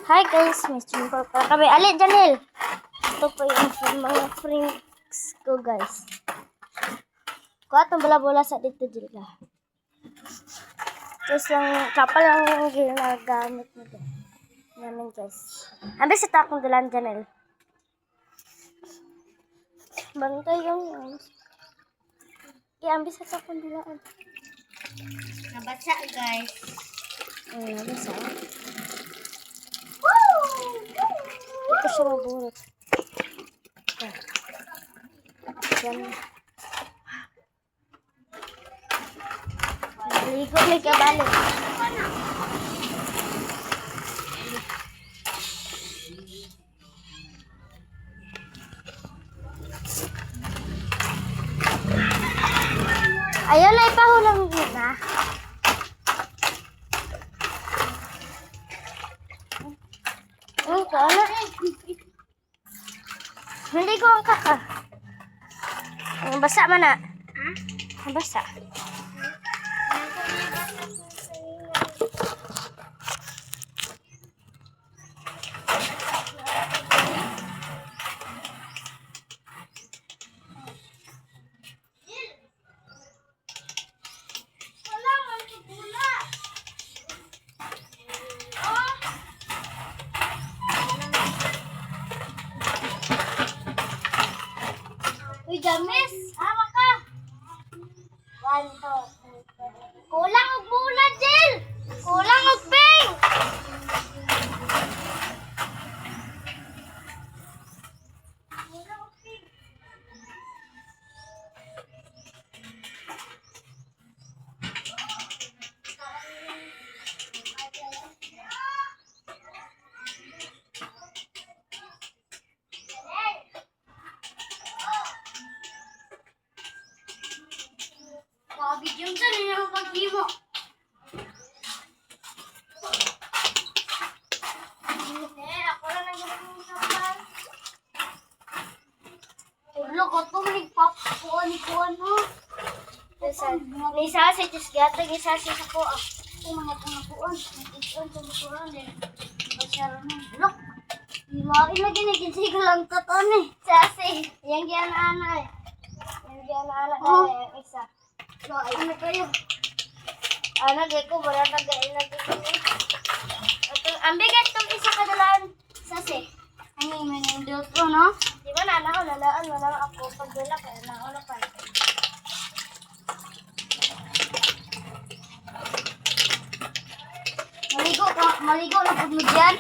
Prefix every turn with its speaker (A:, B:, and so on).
A: Hi guys, Mr. Paul para kami. Ali, Janel. Ito po yung mga friends ko guys. Kuha itong bola-bola sa dito dila. Tapos lang, kapal lang yung ginagamit nito. Namin guys. Ambis sa takong dulan, Janel. Bantay yung kaya ambis sa takong dulan.
B: Nabasa guys.
A: Nabasa. Ito siya maburot. Yan. Ligo may kabalik. Ayaw na ipahulang yun na. Ko ano? Hindi ko ang kaka. Ang basa man na. Ang basa.
B: Uy, James! Hama ka! 1, 2, 3, 4. Kulang og bulan, Jill! Kulang og ping! Video sa ninyo ang paghimo. Ako lang naging kapal. Ulo ko ito, nagpapuan mo.
A: Isa si Tisgata, isa si Sakoa.
B: Ito mga pangapuan. Nag-ipon sa bukuran din. Pasyaro na. Look! Iwain lagi na ginsigo lang toton eh.
A: Sasi, yang giana-ana eh. Yang giana-ana yung isa.
B: Ano kayo?
A: Ano, di ko, wala tagain na dito. Ang bigat itong isa kadalaan. Sasi.
B: Ano yung may nindot ko, no?
A: Di ba na ako, lalaan mo lang ako. Pag wala ka, na pa.
B: Maligo na po mo dyan.